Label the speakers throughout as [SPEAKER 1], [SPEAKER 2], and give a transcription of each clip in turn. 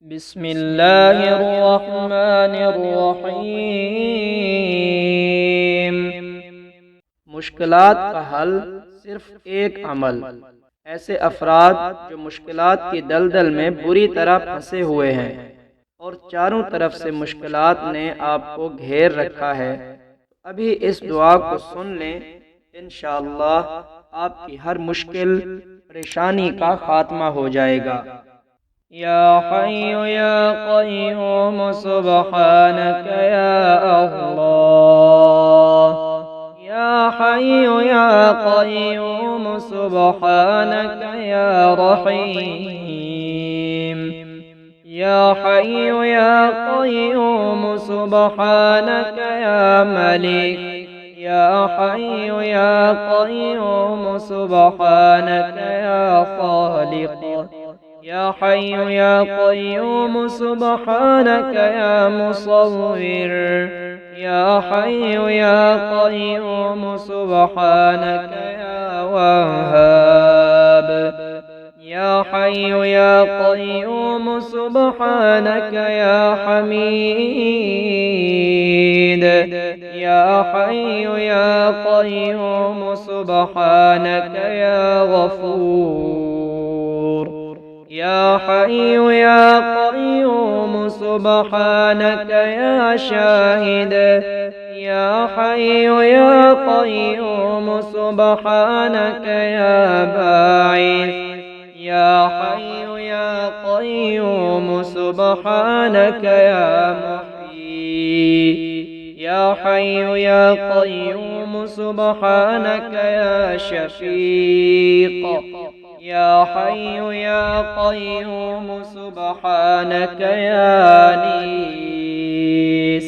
[SPEAKER 1] बिस्मिल्लाहिर्रहमानिर्रहीम। मुश्किलात का हल सिर्फ एक अमल। ऐसे अफराद जो मुश्किलात की दलदल में बुरी तरह फंसे हुए हैं और चारों तरफ से मुश्किलात ने आपको घेर रखा है, अभी इस दुआ को सुन लें। इंशाअल्लाह आपकी हर मुश्किल परेशानी का खात्मा हो जाएगा। या हय्यु या क़य्यूम सुब्हानक या अल्लाह। या हय्यु या क़य्यूम सुब्हानक या रहीम। या हय्यु या क़य्यूम सुब्हानक या मलिक। या हय्यु या क़य्यूम सुब्हानक या ख़ालिक़। या हय्यु या क़य्यूम सुब्हानक या मुसव्विर। या हय्यु या क़य्यूम सुब्हानक या वह्हाब। या हय्यु या क़य्यूम सुब्हानक या हमीद। या हय्यु या क़य्यूम सुब्हानक या गफ़ूर। या हय्यु या क़य्यूम सुब्हानक या शाहिद। या हय्यु या क़य्यूम सुब्हानक या बाइस। या हय्यु या क़य्यूम सुब्हानक या मुह्यी। या हय्यु या क़य्यूम सुब्हानक या शफ़ीक़। या हय्यु या क़य्यूम सुब्हानक या अनीस।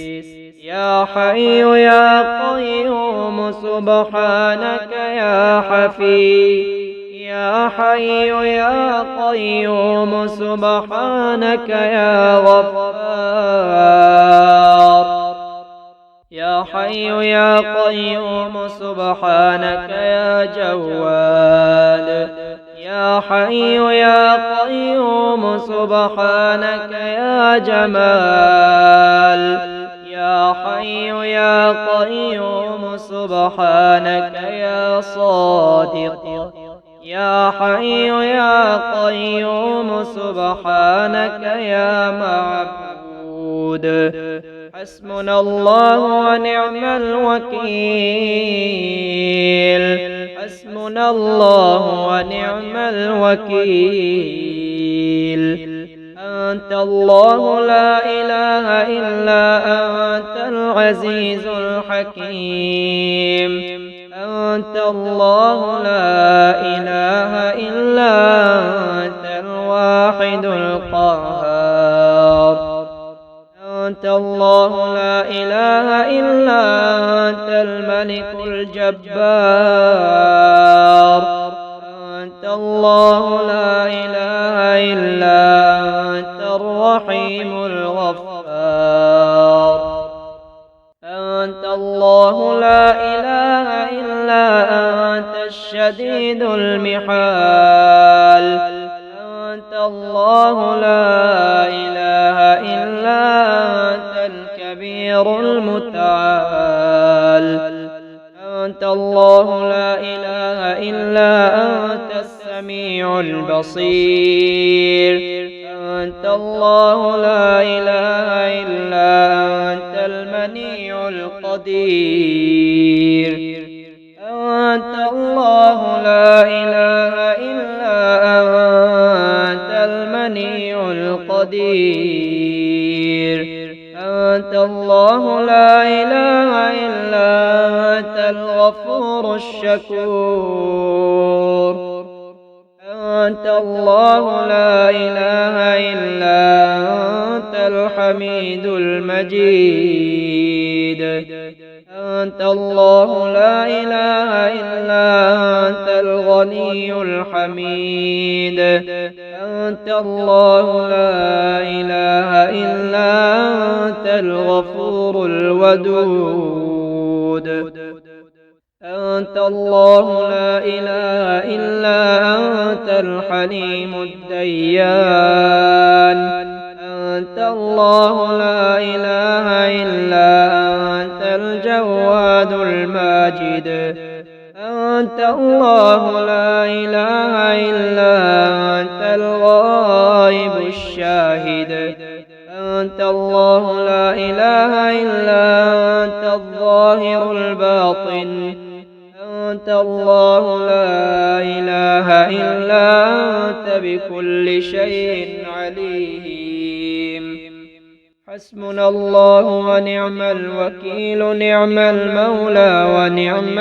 [SPEAKER 1] या हय्यु या क़य्यूम सुब्हानक या हफ़ीज़। या हय्यु या क़य्यूम सुब्हानक या गफ़्फ़ार। या हय्यु या क़य्यूम सुब्हानक या जव्वाद। या हय्यु या क़य्यूम सुब्हानक या जमाल। या हय्यु या क़य्यूम सुब्हानक या सादिक़। या हय्यु या क़य्यूम सुब्हानक या मअबूद। हस्बुनल्लाहु व निअमल वकील। हस्बुनल्लाहु व निअमल वकील। अंतल्लाहु ला इलाहा इल्ला अंतल अज़ीज़ुल हकीम। अंतल्लाहु ला इलाहा इल्ला अंतल वाहिदुल क़ह्हार। अंतल्लाहु ला इलाहा इल्ला अंतल मलिकुल जब्बार। अंतल्लाहु ला इलाहा इल्ला अंतर रहीमुल गफ़्फ़ार। अंतल्लाहु ला इलाहा इल्ला अंतश शदीदुल मिहाल। अंतल्लाहु ला इलाहा इल्ला अंतल कबीरुल मुतआल। अंतल्लाहु ला इलाहा इल्ला अंतस समीउल बसीर। अंतल्लाहु ला इलाहा इल्ला अंतल मनीउल क़दीर। अंतल्लाहु ला इलाहा इल्ला अंतल मनीउल क़दीर। अंतल्लाहु ला इलाहा इल्ला अंतल गफ़ूरुश शकूर। अंतल्लाहु ला इलाहा इल्ला अंतल हमीदुल मजीद। अंतल्लाहु ला इलाहा इल्ला अंतल गनियुल हमीद। अंतल्लाहु ला इलाहा इल्ला अंतल गफ़ूरुल वदूद। अंतल्लाहु ला इलाहा इल्ला अंतल हलीमुद दय्यान। أنت الله لا إله إلا أنت الجواد الماجد أنت الله لا إله إلا أنت الغائب الشاهد أنت الله لا إله إلا أنت الظاهر الباطن أنت الله لا إله إلا أنت بكل شيء عليم. حسبنا الله ونعم الوكيل نعم المولى ونعم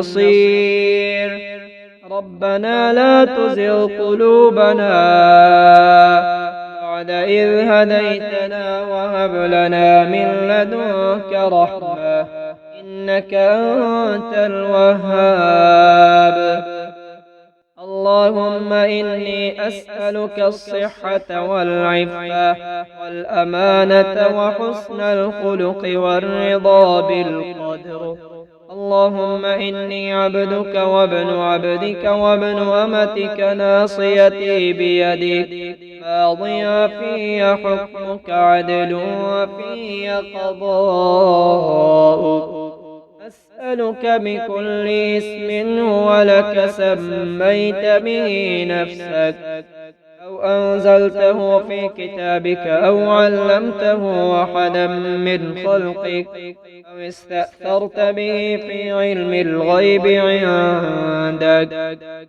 [SPEAKER 1] النصير. ربنا لا تزغ قلوبنا بعد إذ هديتنا وهب لنا من لدنك رحمة إنك أنت الوهاب. اللهم إني أسألك الصحة والعفة والأمانة وحسن الخلق والرضا بالقدر. اللهم إني عبدك وابن عبدك وابن أمتك ناصيتي بيدك ماض في حكمك عدل وفي قضاؤك. أسألك بكل اسم هو لك سميت به نفسك أو أنزلته في كتابك أو علمته أحدا من خلقك أو استأثرت به في علم الغيب عندك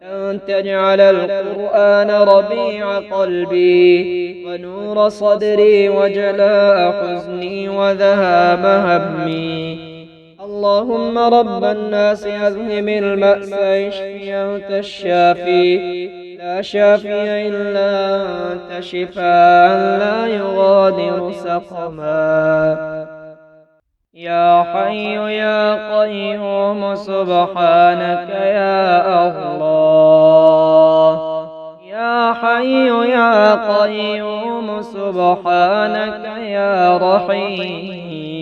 [SPEAKER 1] أن تجعل القرآن ربيع قلبي ونور صدري وجلاء حزني وذهاب همي. اللهم رب الناس أذهب البأس اشف أنت الشافي لا شافي إلا أنت شفاء لا يغادر سقما. يا حي يا قيوم سبحانك يا الله. يا حي يا قيوم سبحانك يا رحيم.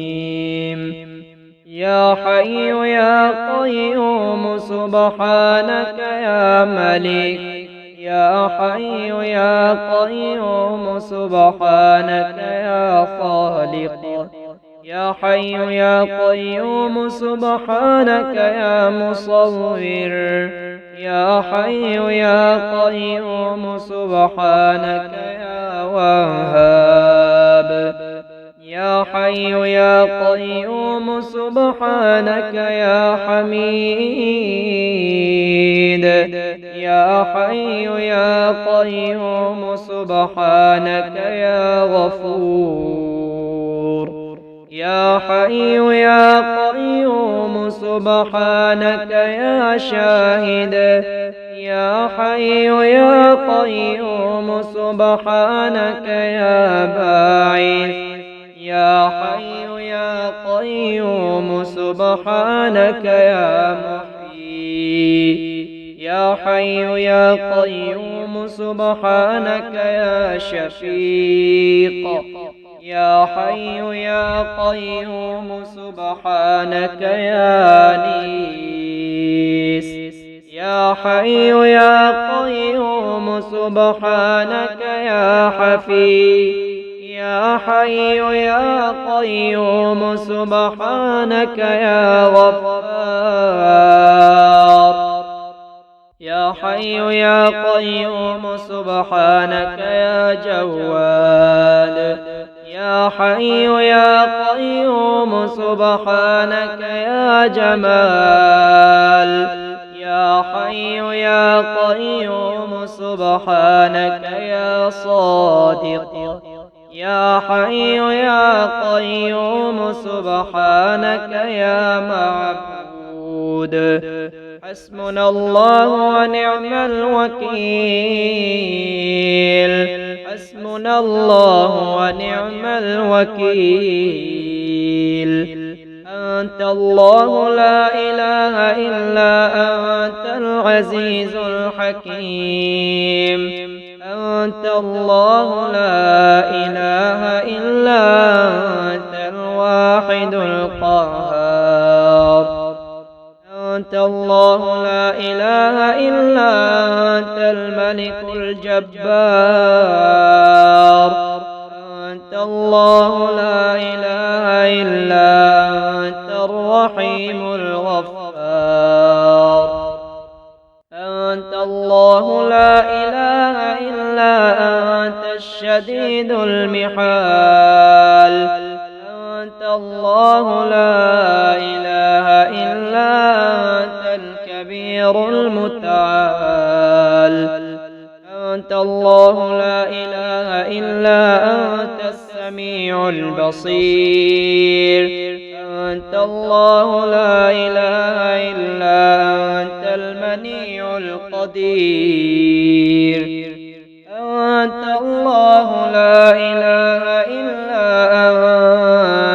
[SPEAKER 1] يا حي يا قيوم سبحانك يا ملك. يا حي يا قيوم سبحانك يا خالق. يا حي يا قيوم سبحانك يا مصور. يا حي يا قيوم سبحانك يا وهاب. يا حي يا قيوم سبحانك يا حميد. يا حي يا قيوم سبحانك يا غفور. يا حي يا قيوم سبحانك يا شاهد. يا حي يا قيوم سبحانك يا باعث. يا حي يا قيوم سبحانك يا محيي. يا حي يا قيوم سبحانك يا شفيق. يا حي يا قيوم سبحانك يا نيس. يا حي يا قيوم سبحانك يا حفي. يا حي يا قيوم سبحانك يا غفار. يا حي يا قيوم سبحانك يا جواد. يا حي يا قيوم سبحانك يا جمال. يا حي يا قيوم سبحانك يا صادق. يا حي يا قيوم سبحانك يا معبود. حسبنا الله ونعم الوكيل. حسبنا الله ونعم الوكيل. أنت الله لا إله إلا أنت العزيز الحكيم. أنت الله لا إله إلا أنت الواحد القهار. أنت الله لا إله إلا أنت الملك الجبار. الله لا إله إلا أنت الرحيم الغفار. أنت الله لا إله إلا أنت الشديد المحال. أنت الله لا إله إلا أنت الكبير المتعال. أنت الله لا إله إلا أنت السميع البصير. أنت الله لا إله إلا أنت المنيع القدير. أنت الله لا إله إلا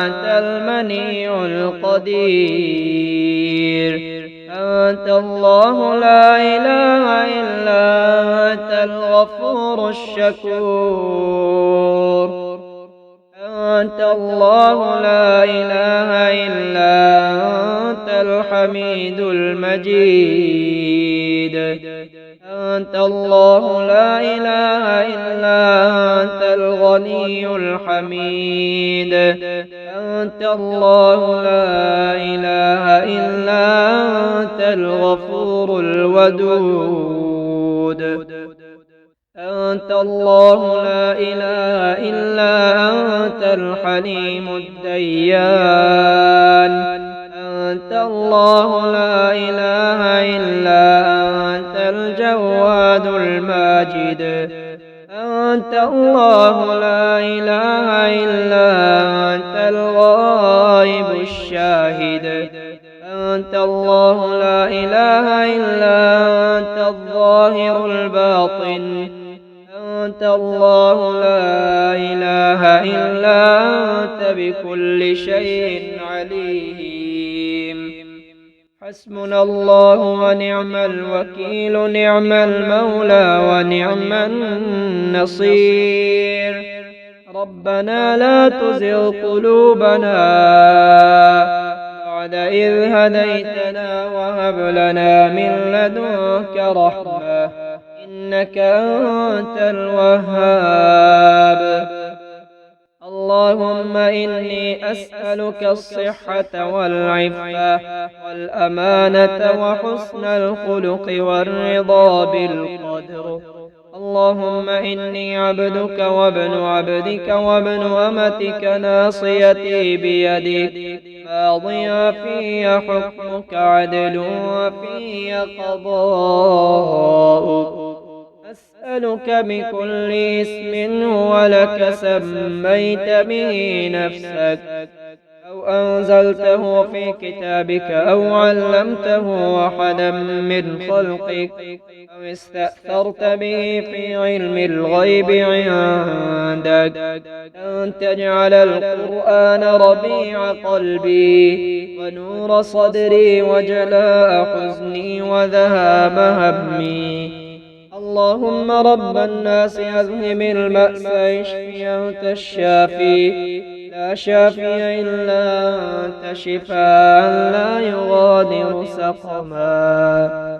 [SPEAKER 1] أنت المنيع القدير. أنت الله لا إله إلا أنت الغفور الشكور. أنت الله لا إله إلا أنت الحميد المجيد. أنت الله لا إله إلا أنت الغني الحميد. أنت الله لا إله إلا أنت الغفور الودود. أنت الله لا إله إلا أنت الحليم الديان. أنت الله لا إله إلا أنت الجواد الماجد. أنت الله لا إله إلا أنت الغائب الشاهد. أنت الله لا إله إلا أنت الظاهر الباطن. أنت الله لا إله إلا أنت بكل شيء عليم. حسبنا الله ونعم الوكيل، نعم المولى ونعم النصير. ربنا لا تزغ قلوبنا بعد إذ هديتنا وهب لنا من لدنك رحمة إنك أنت الوهاب. اللهم إني أسألك الصحة والعفة والأمانة وحسن الخلق والرضا بالقدر. اللهم إني عبدك وابن عبدك وابن أمتك، ناصيتي بيدك، ماض في حكمك، عدل في قضاؤك. أسألك بكل اسم هو لك سميت به نفسك أو أنزلته في كتابك أو علمته أحدا من خلقك أو استأثرت به في علم الغيب عندك أن تجعل القرآن ربيع قلبي ونور صدري وجلاء حزني وذهاب همي. اللهم رب الناس أذهب البأس اشف أنت الشافي، لا شافي إلا أنت، شفاء لا يغادر سقما.